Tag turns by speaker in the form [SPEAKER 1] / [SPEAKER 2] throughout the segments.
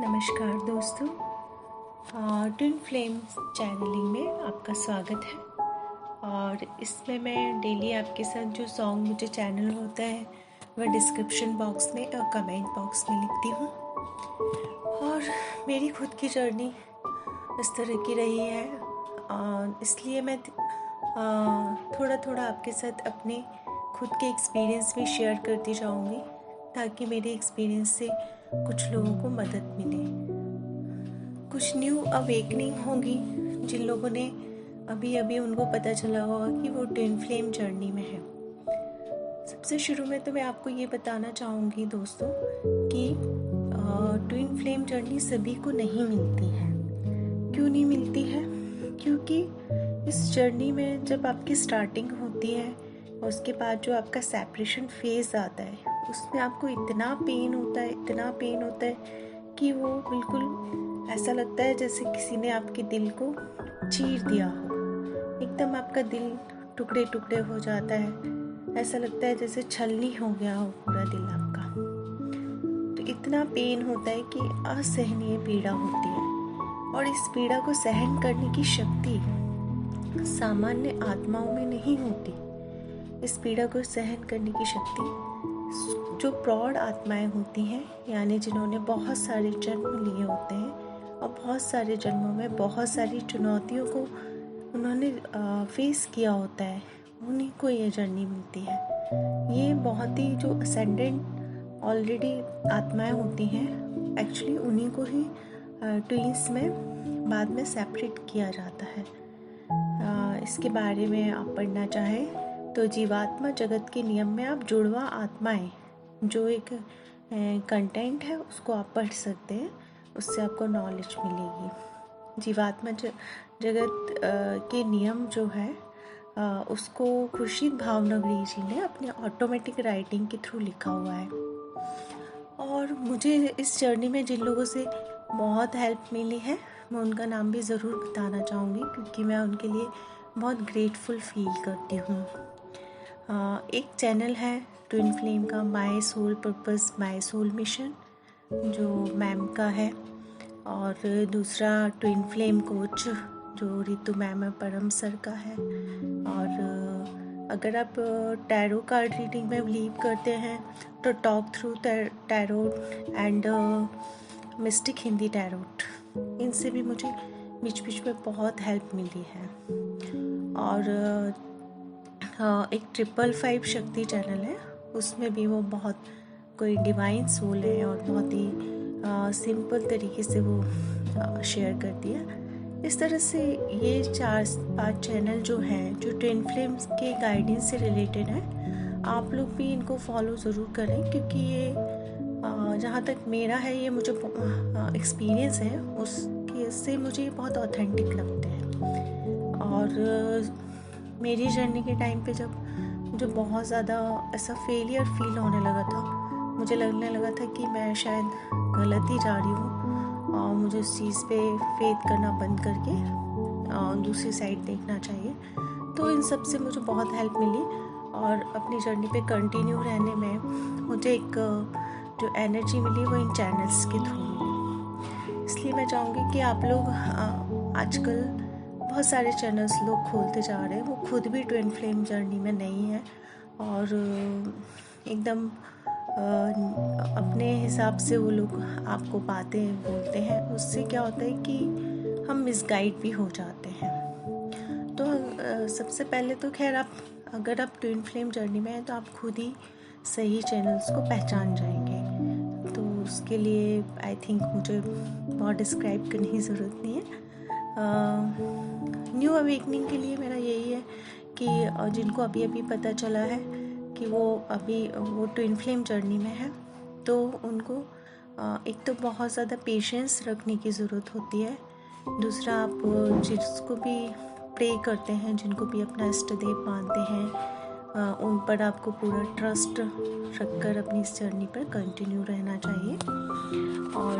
[SPEAKER 1] नमस्कार दोस्तों, twin flames channelling में आपका स्वागत है। और इसमें मैं डेली आपके साथ जो सॉन्ग मुझे चैनल होता है वह डिस्क्रिप्शन बॉक्स में और कमेंट बॉक्स में लिखती हूँ। और मेरी खुद की जर्नी इस तरह की रही है, इसलिए मैं थोड़ा थोड़ा आपके साथ अपने खुद के एक्सपीरियंस भी शेयर करती जाऊँगी, ताकि मेरे एक्सपीरियंस से कुछ लोगों को मदद मिले। कुछ न्यू अवेकनिंग होगी जिन लोगों ने अभी अभी उनको पता चला होगा कि वो ट्विन फ्लेम जर्नी में है। सबसे शुरू में तो मैं आपको ये बताना चाहूँगी दोस्तों कि ट्विन फ्लेम जर्नी सभी को नहीं मिलती है। क्यों नहीं मिलती है? क्योंकि इस जर्नी में जब आपकी स्टार्टिंग होती है और उसके बाद जो आपका सेपरेशन फेज आता है, उसमें आपको इतना पेन होता है कि वो बिल्कुल ऐसा लगता है जैसे किसी ने आपके दिल को चीर दिया हो। एकदम आपका दिल टुकड़े टुकड़े हो जाता है, ऐसा लगता है जैसे छलनी हो गया हो पूरा दिल आपका। तो इतना पेन होता है कि असहनीय पीड़ा होती है, और इस पीड़ा को सहन करने की शक्ति सामान्य आत्माओं में नहीं होती। इस पीड़ा को सहन करने की शक्ति जो प्रौढ़ आत्माएं होती हैं, यानी जिन्होंने बहुत सारे जन्म लिए होते हैं और बहुत सारे जन्मों में बहुत सारी चुनौतियों को उन्होंने फेस किया होता है, उन्हीं को ये जर्नी मिलती है। ये बहुत ही जो असेंडेंट ऑलरेडी आत्माएं होती हैं, एक्चुअली उन्हीं को ही ट्विंस में बाद में सेपरेट किया जाता है। इसके बारे में आप पढ़ना चाहें तो जीवात्मा जगत के नियम में आप जुड़वा आत्माएं जो एक कंटेंट है उसको आप पढ़ सकते हैं, उससे आपको नॉलेज मिलेगी। जीवात्मा जगत के नियम जो है उसको खुर्शीद भावनगरी जी ने अपने ऑटोमेटिक राइटिंग के थ्रू लिखा हुआ है। और मुझे इस जर्नी में जिन लोगों से बहुत हेल्प मिली है, मैं उनका नाम भी ज़रूर बताना चाहूँगी, क्योंकि मैं उनके लिए बहुत ग्रेटफुल फील करती हूँ। एक चैनल है ट्विन फ्लेम का, my soul purpose my soul mission, जो मैम का है। और दूसरा ट्विन फ्लेम कोच जो रितु मैम परम सर का है। और अगर आप टैरो कार्ड रीडिंग में बिलीव करते हैं तो talk through tarot and mistake Hindi tarot, इनसे भी मुझे बीच बीच में बहुत हेल्प मिली है। और एक 555 शक्ति चैनल है, उसमें भी वो बहुत कोई डिवाइन सोल है और बहुत ही सिंपल तरीके से वो शेयर करती है। इस तरह से ये 4-5 चैनल जो हैं जो ट्विन फ्लेम्स के गाइडेंस से रिलेटेड है, आप लोग भी इनको फॉलो ज़रूर करें, क्योंकि ये जहाँ तक मेरा है, ये मुझे एक्सपीरियंस है उसके से मुझे बहुत ऑथेंटिक लगते हैं। और मेरी जर्नी के टाइम पे जब मुझे बहुत ज़्यादा ऐसा फेलियर फील होने लगा था, मुझे लगने लगा था कि मैं शायद गलत ही जा रही हूँ और मुझे उस चीज़ पे फेथ करना बंद करके दूसरी साइड देखना चाहिए। तो इन सब से मुझे बहुत हेल्प मिली, और अपनी जर्नी पे कंटिन्यू रहने में मुझे एक जो एनर्जी मिली वो इन चैनल्स के थ्रू मिली। इसलिए मैं चाहूँगी कि आप लोग आजकल बहुत सारे चैनल्स लोग खोलते जा रहे हैं, वो खुद भी ट्विन फ्लेम जर्नी में नहीं है, और एकदम अपने हिसाब से वो लोग आपको बातें बोलते हैं। उससे क्या होता है कि हम मिसगाइड भी हो जाते हैं। तो सबसे पहले तो खैर अगर आप ट्विन फ्लेम जर्नी में हैं तो आप खुद ही सही चैनल्स को पहचान जाएंगे। तो उसके लिए आई थिंक मुझे बहुत डिस्क्राइब करने की ज़रूरत नहीं है। न्यू अवेकनिंग के लिए मेरा यही है कि जिनको अभी अभी पता चला है कि वो ट्विन फ्लेम जर्नी में है, तो उनको एक तो बहुत ज़्यादा पेशेंस रखने की ज़रूरत होती है। दूसरा, आप जिसको भी प्रे करते हैं, जिनको भी अपना इष्ट देव मानते हैं, उन पर आपको पूरा ट्रस्ट रखकर अपनी इस जर्नी पर कंटिन्यू रहना चाहिए। और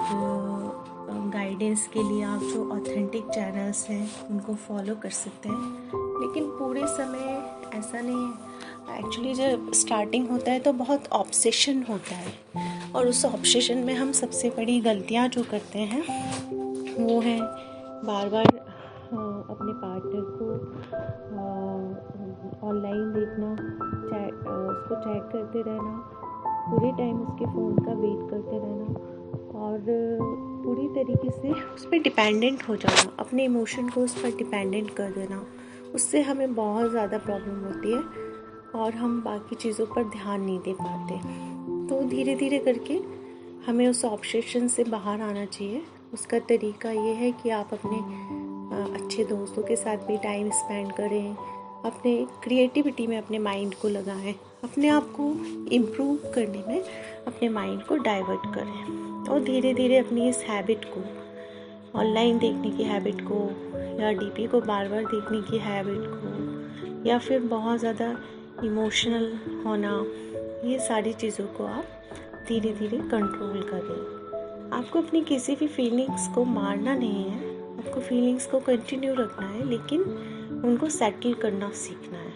[SPEAKER 1] गाइडेंस के लिए आप जो ऑथेंटिक चैनल्स हैं उनको फॉलो कर सकते हैं, लेकिन पूरे समय ऐसा नहीं है। एक्चुअली जब स्टार्टिंग होता है तो बहुत ऑब्सेशन होता है, और उस ऑब्सेशन में हम सबसे बड़ी गलतियाँ जो करते हैं वो है बार बार अपने पार्टनर को ऑनलाइन देखना, उसको चैट करते रहना, पूरे टाइम उसके फ़ोन का वेट करते रहना और पूरी तरीके से उस पर डिपेंडेंट हो जाना, अपने इमोशन को उस पर डिपेंडेंट कर देना। उससे हमें बहुत ज़्यादा प्रॉब्लम होती है और हम बाकी चीज़ों पर ध्यान नहीं दे पाते। तो धीरे धीरे करके हमें उस ऑब्सेशन से बाहर आना चाहिए। उसका तरीका ये है कि आप अपने अच्छे दोस्तों के साथ भी टाइम स्पेंड करें, अपने क्रिएटिविटी में अपने माइंड को लगाएं, अपने आप को इम्प्रूव करने में अपने माइंड को डाइवर्ट करें और धीरे धीरे अपनी इस हैबिट को, ऑनलाइन देखने की हैबिट को या डीपी को बार बार देखने की हैबिट को या फिर बहुत ज़्यादा इमोशनल होना, ये सारी चीज़ों को आप धीरे धीरे कंट्रोल करें। आपको अपनी किसी भी फीलिंग्स को मारना नहीं है, आपको फीलिंग्स को कंटिन्यू रखना है, लेकिन उनको सेटल करना सीखना है।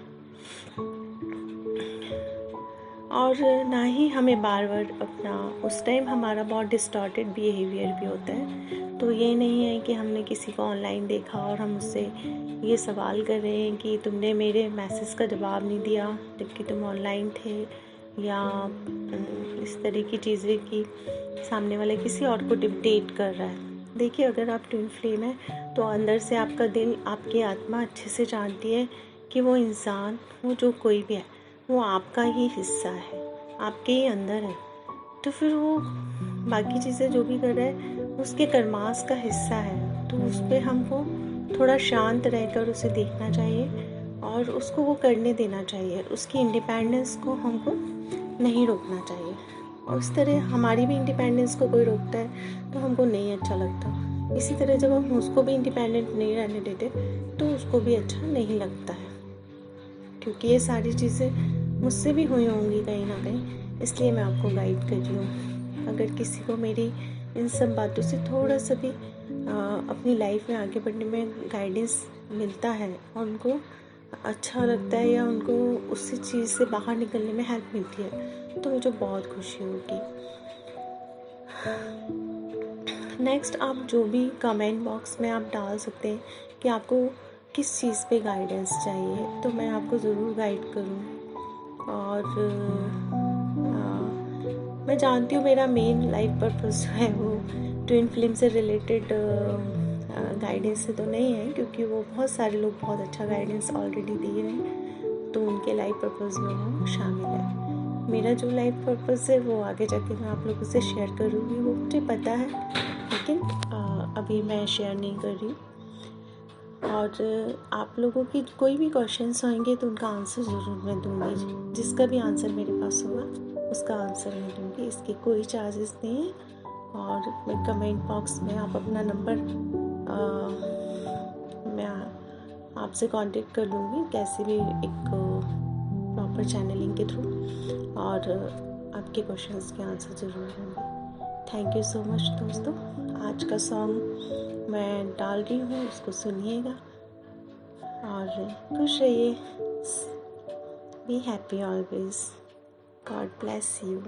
[SPEAKER 1] और ना ही हमें बार बार अपना, उस टाइम हमारा बहुत डिस्टॉर्टेड बिहेवियर भी होता है। तो ये नहीं है कि हमने किसी को ऑनलाइन देखा और हम उससे ये सवाल कर रहे हैं कि तुमने मेरे मैसेज का जवाब नहीं दिया जबकि तुम ऑनलाइन थे, या इस तरह की चीज़ें कि सामने वाला किसी और को डिक्टेट कर रहा है। देखिए, अगर आप ट्विन फ्लेम है तो अंदर से आपका दिल, आपकी आत्मा अच्छे से जानती है कि वो इंसान, वो जो कोई भी है, वो आपका ही हिस्सा है, आपके ही अंदर है। तो फिर वो बाकी चीज़ें जो भी कर रहा है उसके कर्मास का हिस्सा है। तो उस पर हमको थोड़ा शांत रहकर उसे देखना चाहिए और उसको वो करने देना चाहिए। उसकी इंडिपेंडेंस को हमको नहीं रोकना चाहिए। और उस तरह हमारी भी इंडिपेंडेंस को कोई रोकता है तो हमको नहीं अच्छा लगता। इसी तरह जब हम उसको भी इंडिपेंडेंट नहीं रहने देते तो उसको भी अच्छा नहीं लगता है। क्योंकि ये सारी चीज़ें मुझसे भी हुई होंगी कहीं ना कहीं, इसलिए मैं आपको गाइड कर रही हूँ। अगर किसी को मेरी इन सब बातों से थोड़ा सा भी अपनी लाइफ में आगे बढ़ने में गाइडेंस मिलता है और उनको अच्छा लगता है या उनको उसी चीज़ से बाहर निकलने में हेल्प मिलती है, तो मुझे बहुत खुशी होगी। नेक्स्ट, आप जो भी कमेंट बॉक्स में आप डाल सकते हैं कि आपको किस चीज़ पे गाइडेंस चाहिए, तो मैं आपको ज़रूर गाइड करूँ। और मैं जानती हूँ मेरा मेन लाइफ पर्पस जो है वो ट्विन फ्लेम से रिलेटेड गाइडेंस से तो नहीं है, क्योंकि वो बहुत सारे लोग बहुत अच्छा गाइडेंस ऑलरेडी दे रहे हैं, तो उनके लाइफ पर्पस में वो शामिल है। मेरा जो लाइफ पर्पस है वो आगे जाके मैं आप लोगों से शेयर करूँगी, वो मुझे पता है, लेकिन अभी मैं शेयर नहीं कर रही। और आप लोगों की कोई भी क्वेश्चंस होंगे तो उनका आंसर ज़रूर मैं दूँगी। जिसका भी आंसर मेरे पास होगा उसका आंसर मैं दूँगी। इसके कोई चार्जेस नहीं है। और मैं कमेंट बॉक्स में आप अपना नंबर मैं आपसे कांटेक्ट कर लूँगी, कैसे भी एक प्रॉपर चैनलिंग के थ्रू, और आपके क्वेश्चंस के आंसर ज़रूर होंगे। थैंक यू सो मच दोस्तों। आज का सॉन्ग मैं डाल रही हूँ, उसको सुनिएगा और खुश रहिए। Be happy always. God bless you.